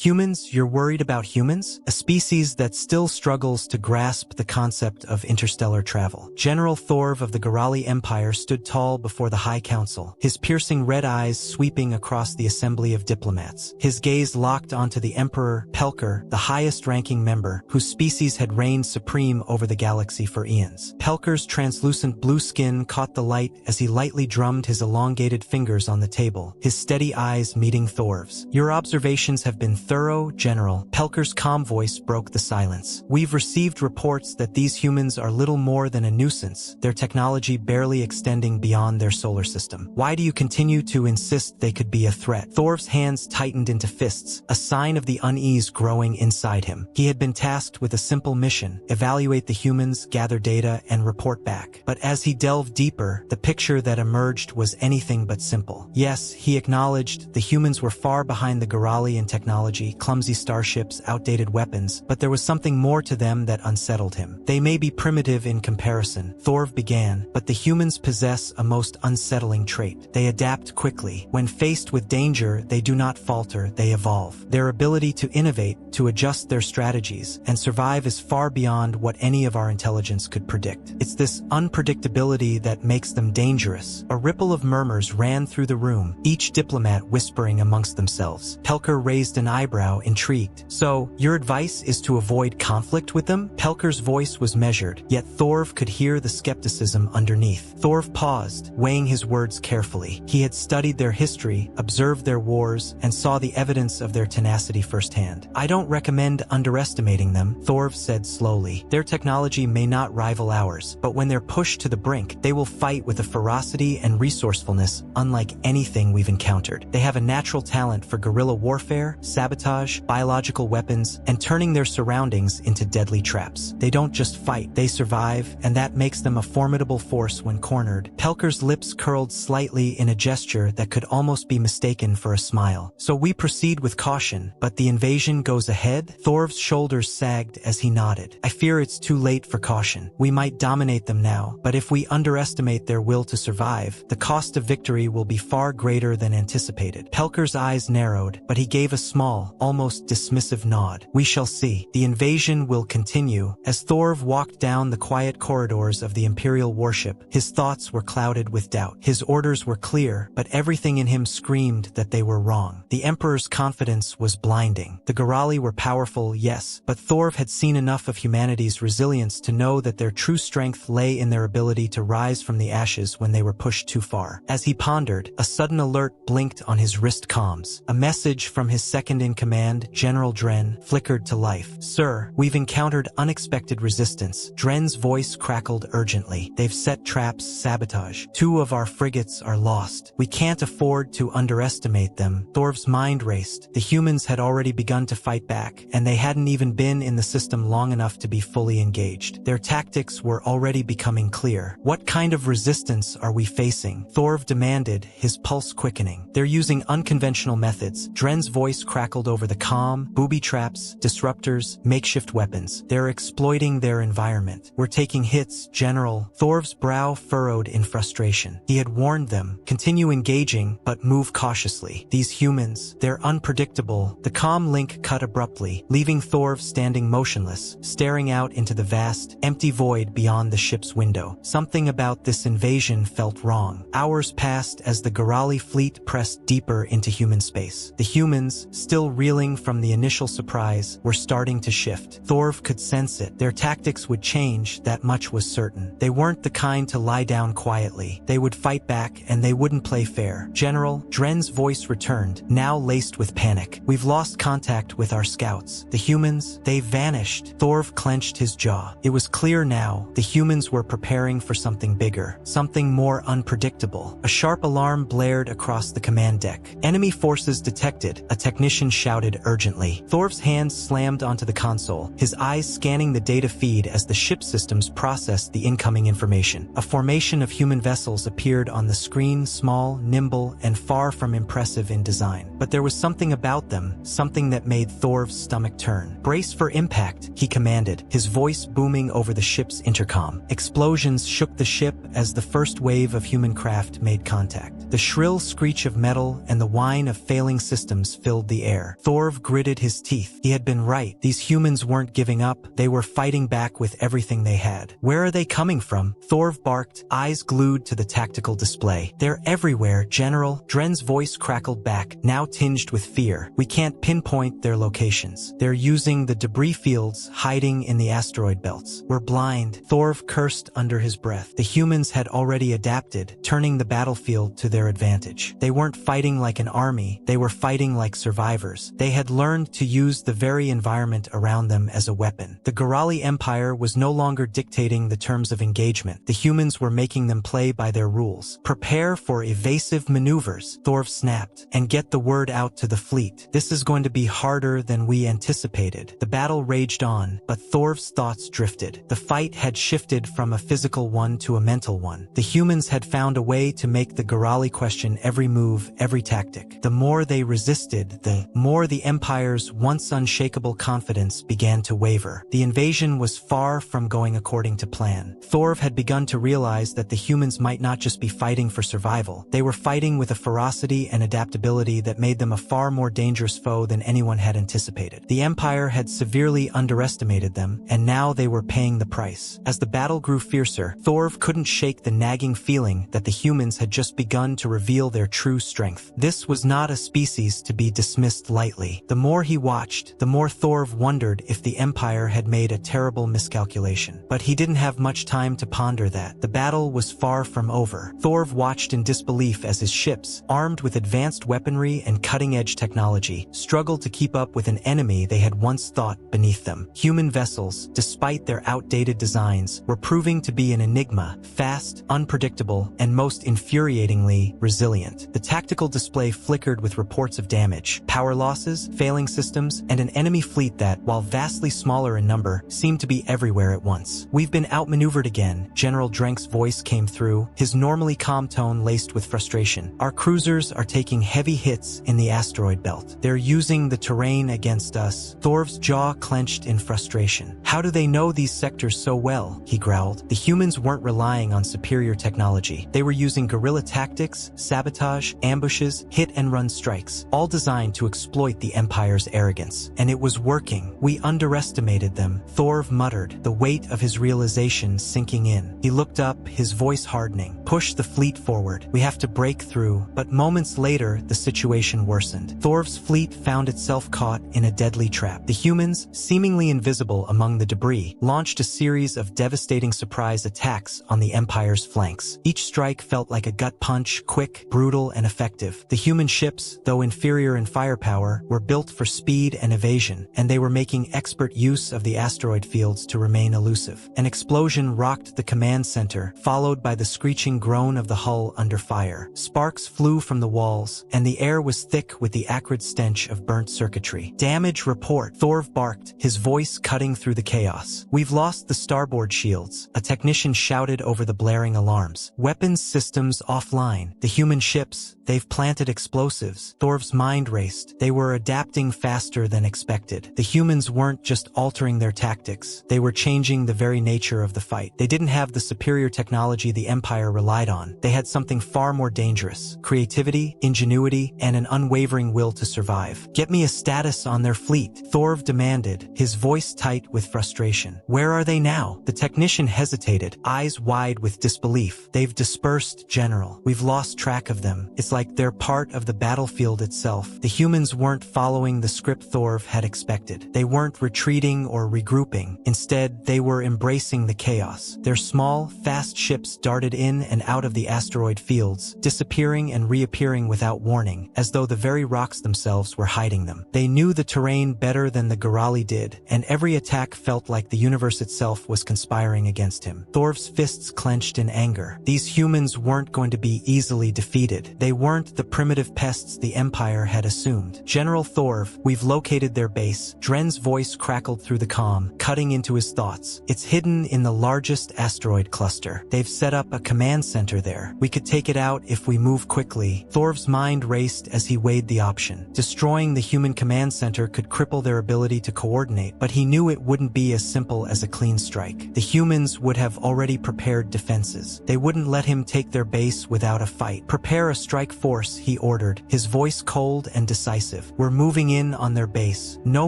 Humans, you're worried about humans? A species that still struggles to grasp the concept of interstellar travel. General Thorv of the Gorali Empire stood tall before the High Council, his piercing red eyes sweeping across the assembly of diplomats. His gaze locked onto the Emperor, Pelker, the highest-ranking member, whose species had reigned supreme over the galaxy for eons. Pelker's translucent blue skin caught the light as he lightly drummed his elongated fingers on the table, his steady eyes meeting Thorv's. Your observations have been thorough, General. Pelker's calm voice broke the silence. We've received reports that these humans are little more than a nuisance, their technology barely extending beyond their solar system. Why do you continue to insist they could be a threat? Thorv's hands tightened into fists, a sign of the unease growing inside him. He had been tasked with a simple mission: evaluate the humans, gather data, and report back. But as he delved deeper, the picture that emerged was anything but simple. Yes, he acknowledged the humans were far behind the Gorali in technology, clumsy starships, outdated weapons, but there was something more to them that unsettled him. They may be primitive in comparison, Thorv began, but the humans possess a most unsettling trait. They adapt quickly. When faced with danger, they do not falter, they evolve. Their ability to innovate, to adjust their strategies, and survive is far beyond what any of our intelligence could predict. It's this unpredictability that makes them dangerous. A ripple of murmurs ran through the room, each diplomat whispering amongst themselves. Pelker raised an eyebrow, intrigued. So, your advice is to avoid conflict with them? Pelker's voice was measured, yet Thorv could hear the skepticism underneath. Thorv paused, weighing his words carefully. He had studied their history, observed their wars, and saw the evidence of their tenacity firsthand. I don't recommend underestimating them, Thorv said slowly. Their technology may not rival ours, but when they're pushed to the brink, they will fight with a ferocity and resourcefulness unlike anything we've encountered. They have a natural talent for guerrilla warfare, sabotage, biological weapons, and turning their surroundings into deadly traps. They don't just fight, they survive, and that makes them a formidable force when cornered. Pelker's lips curled slightly in a gesture that could almost be mistaken for a smile. So we proceed with caution, but the invasion goes ahead? Thorv's shoulders sagged as he nodded. I fear it's too late for caution. We might dominate them now, but if we underestimate their will to survive, the cost of victory will be far greater than anticipated. Pelker's eyes narrowed, but he gave a small, almost dismissive nod. We shall see. The invasion will continue. As Thorv walked down the quiet corridors of the Imperial warship, his thoughts were clouded with doubt. His orders were clear, but everything in him screamed that they were wrong. The Emperor's confidence was blinding. The Gorali were powerful, yes, but Thorv had seen enough of humanity's resilience to know that their true strength lay in their ability to rise from the ashes when they were pushed too far. As he pondered, a sudden alert blinked on his wrist comms. A message from his second-in-command, General Dren, flickered to life. Sir, we've encountered unexpected resistance. Dren's voice crackled urgently. They've set traps, sabotage. 2 of our frigates are lost. We can't afford to underestimate them. Thorv's mind raced. The humans had already begun to fight back, and they hadn't even been in the system long enough to be fully engaged. Their tactics were already becoming clear. What kind of resistance are we facing? Thorv demanded, his pulse quickening. They're using unconventional methods. Dren's voice crackled over the comm, booby traps, disruptors, makeshift weapons. They're exploiting their environment. We're taking hits, General. Thorv's brow furrowed in frustration. He had warned them, continue engaging, but move cautiously. These humans, they're unpredictable. The comm link cut abruptly, leaving Thorv standing motionless, staring out into the vast, empty void beyond the ship's window. Something about this invasion felt wrong. Hours passed as the Gorali fleet pressed deeper into human space. The humans, still reeling from the initial surprise, were starting to shift. Thorv could sense it. Their tactics would change, that much was certain. They weren't the kind to lie down quietly. They would fight back, and they wouldn't play fair. General, Dren's voice returned, now laced with panic. We've lost contact with our scouts. The humans, they vanished. Thorv clenched his jaw. It was clear now, the humans were preparing for something bigger, something more unpredictable. A sharp alarm blared across the command deck. Enemy forces detected, a technician shouted urgently. Thorv's hands slammed onto the console, his eyes scanning the data feed as the ship systems processed the incoming information. A formation of human vessels appeared on the screen, small, nimble, and far from impressive in design. But there was something about them, something that made Thorv's stomach turn. Brace for impact, he commanded, his voice booming over the ship's intercom. Explosions shook the ship as the first wave of human craft made contact. The shrill screech of metal and the whine of failing systems filled the air. Empire. Thorv gritted his teeth. He had been right. These humans weren't giving up. They were fighting back with everything they had. Where are they coming from? Thorv barked, eyes glued to the tactical display. They're everywhere, General. Dren's voice crackled back, now tinged with fear. We can't pinpoint their locations. They're using the debris fields hiding in the asteroid belts. We're blind. Thorv cursed under his breath. The humans had already adapted, turning the battlefield to their advantage. They weren't fighting like an army. They were fighting like survivors. They had learned to use the very environment around them as a weapon. The Gorali Empire was no longer dictating the terms of engagement. The humans were making them play by their rules. Prepare for evasive maneuvers, Thorv snapped, and get the word out to the fleet. This is going to be harder than we anticipated. The battle raged on, but Thorv's thoughts drifted. The fight had shifted from a physical one to a mental one. The humans had found a way to make the Gorali question every move, every tactic. The more they resisted, the more the Empire's once unshakable confidence began to waver. The invasion was far from going according to plan. Thorv had begun to realize that the humans might not just be fighting for survival. They were fighting with a ferocity and adaptability that made them a far more dangerous foe than anyone had anticipated. The Empire had severely underestimated them, and now they were paying the price. As the battle grew fiercer, Thorv couldn't shake the nagging feeling that the humans had just begun to reveal their true strength. This was not a species to be dismissed lightly. The more he watched, the more Thorv wondered if the Empire had made a terrible miscalculation. But he didn't have much time to ponder that. The battle was far from over. Thorv watched in disbelief as his ships, armed with advanced weaponry and cutting-edge technology, struggled to keep up with an enemy they had once thought beneath them. Human vessels, despite their outdated designs, were proving to be an enigma, fast, unpredictable, and most infuriatingly resilient. The tactical display flickered with reports of damage, power losses, failing systems, and an enemy fleet that, while vastly smaller in number, seemed to be everywhere at once. We've been outmaneuvered again, General Drenk's voice came through, his normally calm tone laced with frustration. Our cruisers are taking heavy hits in the asteroid belt. They're using the terrain against us. Thorv's jaw clenched in frustration. How do they know these sectors so well? He growled. The humans weren't relying on superior technology. They were using guerrilla tactics, sabotage, ambushes, hit-and-run strikes, all designed to exploit the Empire's arrogance. And it was working. We underestimated them, Thorv muttered, the weight of his realization sinking in. He looked up, his voice hardening. Push the fleet forward. We have to break through. But moments later, the situation worsened. Thorv's fleet found itself caught in a deadly trap. The humans, seemingly invisible among the debris, launched a series of devastating surprise attacks on the Empire's flanks. Each strike felt like a gut punch, quick, brutal, and effective. The human ships, though inferior in firepower, were built for speed and evasion, and they were making expert use of the asteroid fields to remain elusive. An explosion rocked the command center, followed by the screeching groan of the hull under fire. Sparks flew from the walls, and the air was thick with the acrid stench of burnt circuitry. Damage report, Thorv barked, his voice cutting through the chaos. We've lost the starboard shields, a technician shouted over the blaring alarms. Weapons systems offline. The human ships, they've planted explosives. Thorv's mind raced. They were adapting faster than expected. The humans weren't just altering their tactics. They were changing the very nature of the fight. They didn't have the superior technology the Empire relied on. They had something far more dangerous. Creativity, ingenuity, and an unwavering will to survive. Get me a status on their fleet, Thorv demanded, his voice tight with frustration. Where are they now? The technician hesitated, eyes wide with disbelief. They've dispersed, General. We've lost track of them. It's like they're part of the battlefield itself. The humans weren't following the script Thorv had expected. They weren't retreating or regrouping. Instead, they were embracing the chaos. Their small, fast ships darted in and out of the asteroid fields, disappearing and reappearing without warning, as though the very rocks themselves were hiding them. They knew the terrain better than the Gorali did, and every attack felt like the universe itself was conspiring against him. Thorv's fists clenched in anger. These humans weren't going to be easily defeated. They weren't the primitive pests the Empire had assumed. General Thorv, we've located their base. Dren's voice crackled through the comm, cutting into his thoughts. It's hidden in the largest asteroid cluster. They've set up a command center there. We could take it out if we move quickly. Thorv's mind raced as he weighed the option. Destroying the human command center could cripple their ability to coordinate, but he knew it wouldn't be as simple as a clean strike. The humans would have already prepared defenses. They wouldn't let him take their base without a fight. Prepare a strike force, he ordered, his voice cold and decisive. impressive. We're moving in on their base. No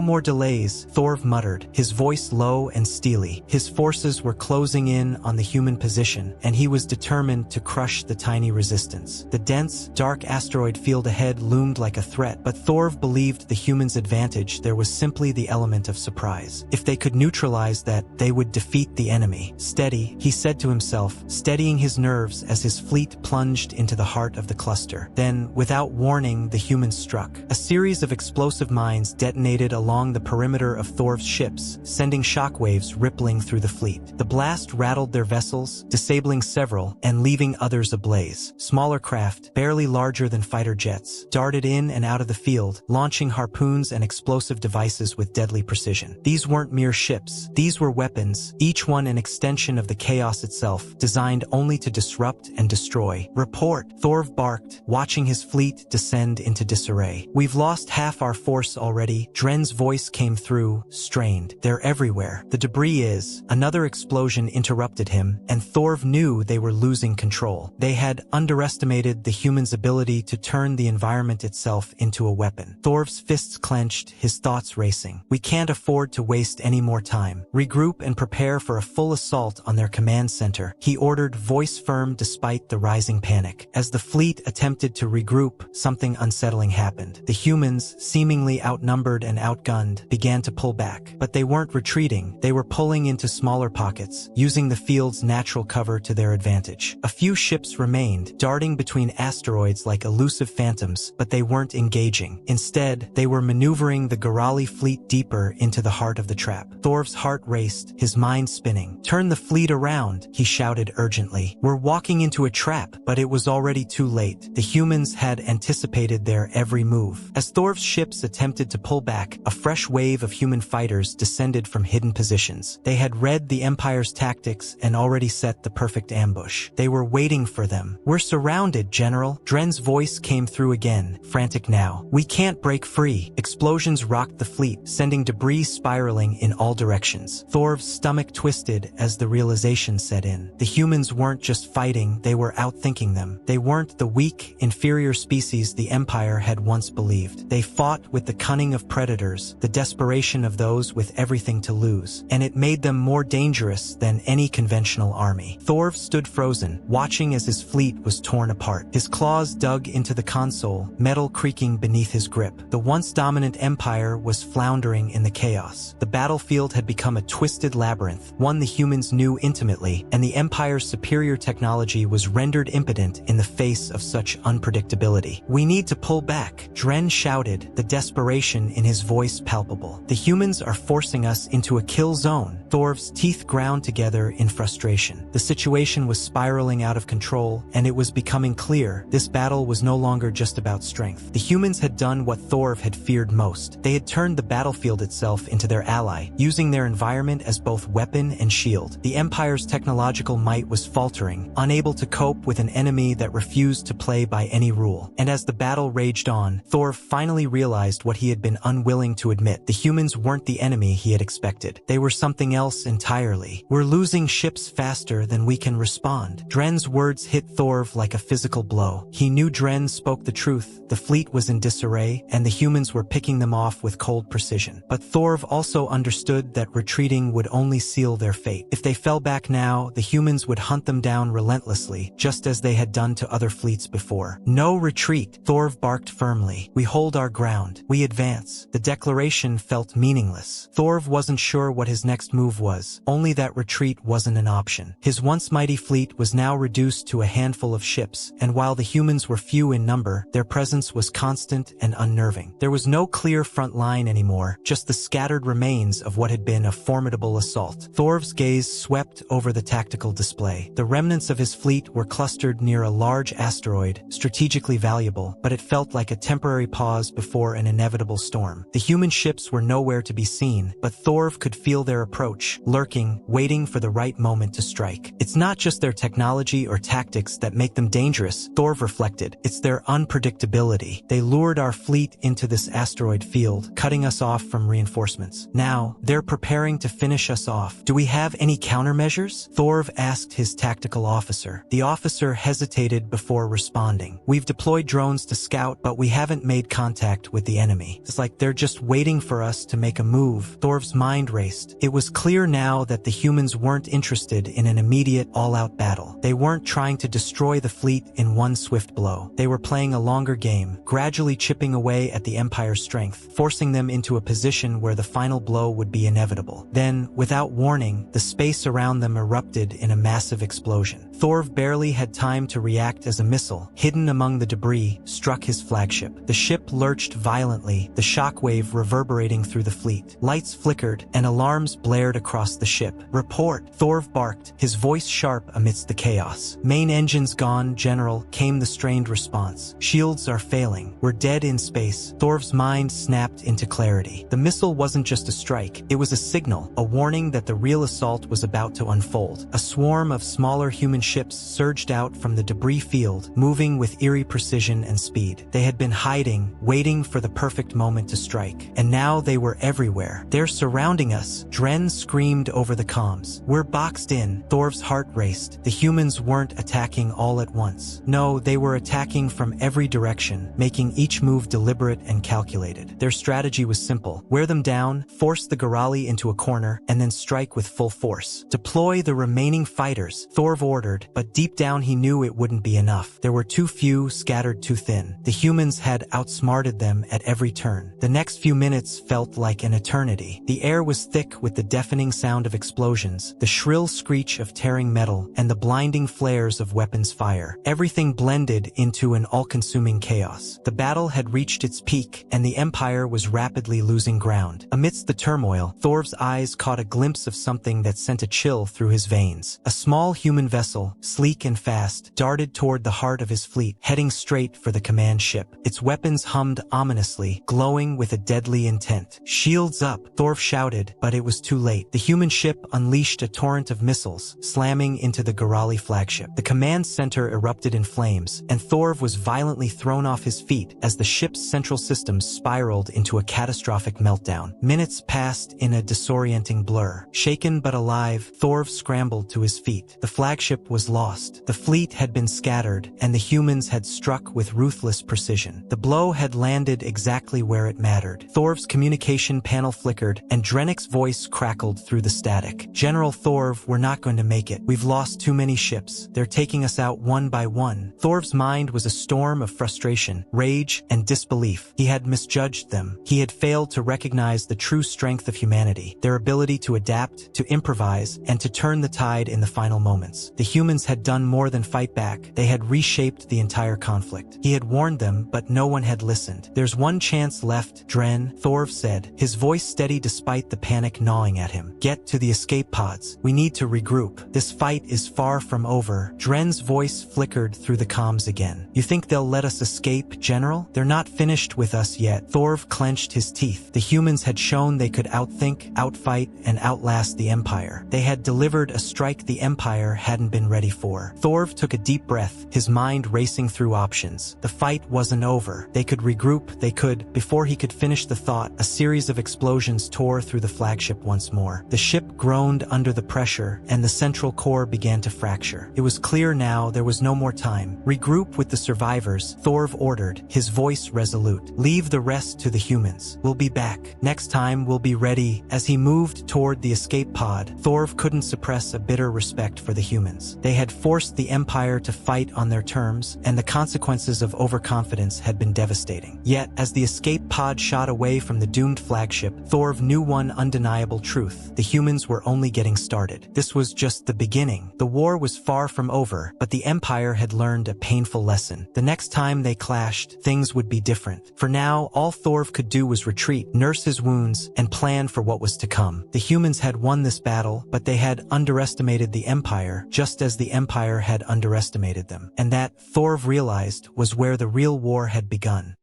more delays, Thorv muttered, his voice low and steely. His forces were closing in on the human position, and he was determined to crush the tiny resistance. The dense, dark asteroid field ahead loomed like a threat, but Thorv believed the humans' advantage there was simply the element of surprise. If they could neutralize that, they would defeat the enemy. Steady, he said to himself, steadying his nerves as his fleet plunged into the heart of the cluster. Then, without warning, the humans struck. A series of explosive mines detonated along the perimeter of Thorv's ships, sending shockwaves rippling through the fleet. The blast rattled their vessels, disabling several and leaving others ablaze. Smaller craft, barely larger than fighter jets, darted in and out of the field, launching harpoons and explosive devices with deadly precision. These weren't mere ships. These were weapons, each one an extension of the chaos itself, designed only to disrupt and destroy. Report, Thorv barked, watching his fleet descend into disarray. We've lost half our force already. Dren's voice came through, strained. They're everywhere. The debris is. Another explosion interrupted him, and Thorv knew they were losing control. They had underestimated the humans' ability to turn the environment itself into a weapon. Thorv's fists clenched, his thoughts racing. We can't afford to waste any more time. Regroup and prepare for a full assault on their command center, he ordered, voice firm despite the rising panic. As the fleet attempted to regroup, something unsettling happened. The humans, seemingly outnumbered and outgunned, began to pull back. But they weren't retreating. They were pulling into smaller pockets, using the field's natural cover to their advantage. A few ships remained, darting between asteroids like elusive phantoms, but they weren't engaging. Instead, they were maneuvering the Gorali fleet deeper into the heart of the trap. Thorv's heart raced, his mind spinning. Turn the fleet around, he shouted urgently. We're walking into a trap, but it was already too late. The humans had anticipated their every move. As Thorv's ships attempted to pull back, a fresh wave of human fighters descended from hidden positions. They had read the Empire's tactics and already set the perfect ambush. They were waiting for them. We're surrounded, General. Dren's voice came through again, frantic now. We can't break free. Explosions rocked the fleet, sending debris spiraling in all directions. Thorv's stomach twisted as the realization set in. The humans weren't just fighting, they were outthinking them. They weren't the weak, inferior species the Empire had once believed. They fought with the cunning of predators, the desperation of those with everything to lose, and it made them more dangerous than any conventional army. Thorv stood frozen, watching as his fleet was torn apart. His claws dug into the console, metal creaking beneath his grip. The once dominant Empire was floundering in the chaos. The battlefield had become a twisted labyrinth, one the humans knew intimately, and the Empire's superior technology was rendered impotent in the face of such unpredictability. We need to pull back, Dren shouted, the desperation in his voice palpable. The humans are forcing us into a kill zone. Thorv's teeth ground together in frustration. The situation was spiraling out of control, and it was becoming clear this battle was no longer just about strength. The humans had done what Thorv had feared most. They had turned the battlefield itself into their ally, using their environment as both weapon and shield. The Empire's technological might was faltering, unable to cope with an enemy that refused to play by any rule. And as the battle raged on, Thorv finally realized what he had been unwilling to admit. The humans weren't the enemy he had expected. They were something else entirely. We're losing ships faster than we can respond. Dren's words hit Thorv like a physical blow. He knew Dren spoke the truth. The fleet was in disarray, and the humans were picking them off with cold precision. But Thorv also understood that retreating would only seal their fate. If they fell back now, the humans would hunt them down relentlessly, just as they had done to other fleets before. No retreat, Thorv barked firmly. We hold our ground. We advance. The declaration felt meaningless. Thorv wasn't sure what his next move was, only that retreat wasn't an option. His once mighty fleet was now reduced to a handful of ships, and while the humans were few in number, their presence was constant and unnerving. There was no clear front line anymore, just the scattered remains of what had been a formidable assault. Thorv's gaze swept over the tactical display. The remnants of his fleet were clustered near a large asteroid, strategically valuable, but it felt like a temporary pause before an inevitable storm. The human ships were nowhere to be seen, but Thorv could feel their approach, lurking, waiting for the right moment to strike. It's not just their technology or tactics that make them dangerous, Thorv reflected. It's their unpredictability. They lured our fleet into this asteroid field, cutting us off from reinforcements. Now, they're preparing to finish us off. Do we have any countermeasures? Thorv asked his tactical officer. The officer hesitated before responding. We've deployed drones to scout, but we haven't made contact with the enemy. It's like they're just waiting for us to make a move. Thor's mind raced. It was clear now that the humans weren't interested in an immediate, all-out battle. They weren't trying to destroy the fleet in one swift blow. They were playing a longer game, gradually chipping away at the Empire's strength, forcing them into a position where the final blow would be inevitable. Then, without warning, the space around them erupted in a massive explosion. Thor barely had time to react as a missile, hidden among the debris, struck his flagship. The ship lurched violently, the shockwave reverberating through the fleet. Lights flickered, and alarms blared across the ship. "Report!" Thor barked, his voice sharp amidst the chaos. "Main engines gone, General," came the strained response. "Shields are failing. We're dead in space." Thor's mind snapped into clarity. The missile wasn't just a strike, it was a signal, a warning that the real assault was about to unfold. A swarm of smaller human ships surged out from the debris field, moving with eerie precision and speed. They had been hiding, waiting for the perfect moment to strike. And now they were everywhere. "They're surrounding us," Dren screamed over the comms. "We're boxed in." Thor's heart raced. The humans weren't attacking all at once. No, they were attacking from every direction, making each move deliberate and calculated. Their strategy was simple. Wear them down, force the Gorali into a corner, and then strike with full force. "Deploy the remaining fighters," Thor ordered, but deep down he knew it wouldn't be enough. There were too few, scattered too thin. The humans had outsmarted them at every turn. The next few minutes felt like an eternity. The air was thick with the deafening sound of explosions, the shrill screech of tearing metal, and the blinding flares of weapons fire. Everything blended into an all-consuming chaos. The battle had reached its peak, and the Empire was rapidly losing ground. Amidst the turmoil, Thor's eyes caught a glimpse of something that sent a chill through his veins. A small human vessel, sleek and fast, darted toward the heart of his fleet, heading straight for the command ship. Its weapons hummed ominously, glowing with a deadly intent. "Shields up!" Thor shouted, but it was too late. The human ship unleashed a torrent of missiles, slamming into the Gorali flagship. The command center erupted in flames, and Thor was violently thrown off his feet as the ship's central systems spiraled into a catastrophic meltdown. Minutes passed in a disorienting blur. Shaken but alive, Thor scrambled to his feet. The flagship was lost. The fleet had been scattered, and the humans had struck with ruthless precision. The blow had landed exactly where it mattered. Thor's communication panel flickered, and Drennick's voice crackled through the static. "General Thor, we're not going to make it. We've lost too many ships. They're taking us out one by one." Thor's mind was a storm of frustration, rage, and disbelief. He had misjudged them. He had failed to recognize the true strength of humanity, their ability to adapt, to improvise, and to turn the tide in the final moments. The humans had done more than fight back. They had reshaped the entire conflict. He had warned them, but no one had listened. "There's one chance left, Dren," Thor said, his voice steady despite the panic gnawing at him. "Get to the escape pods. We need to regroup. This fight is far from over." Dren's voice flickered through the comms again. "You think they'll let us escape, General? They're not finished with us yet." Thor clenched his teeth. The humans had shown they could outthink, outfight, and outlast the Empire. They had delivered a strike the Empire hadn't been ready for. Thor took a deep breath, his mind racing through options. The fight wasn't over. They could regroup, they could. Before he could finish the thought, a series of explosions tore through the flagship once more. The ship groaned under the pressure, and the central core began to fracture. It was clear now there was no more time. "Regroup with the survivors," Thor ordered, his voice resolute. "Leave the rest to the humans. We'll be back. Next time we'll be ready." As he moved toward the escape pod, Thor couldn't suppress a bitter respect for the humans. They had forced the Empire to fight on their terms, and the consequences of overconfidence had been devastating. Yet, as the escape pod shot away from the doomed flagship, Thor knew one undeniable truth. The humans were only getting started. This was just the beginning. The war was far from over, but the Empire had learned a painful lesson. The next time they clashed, things would be different. For now, all Thor could do was retreat, nurse his wounds, and plan for what was to come. The humans had won this battle, but they had underestimated the Empire, just as the Empire had underestimated them. And that, Thor realized, was where the real war had begun.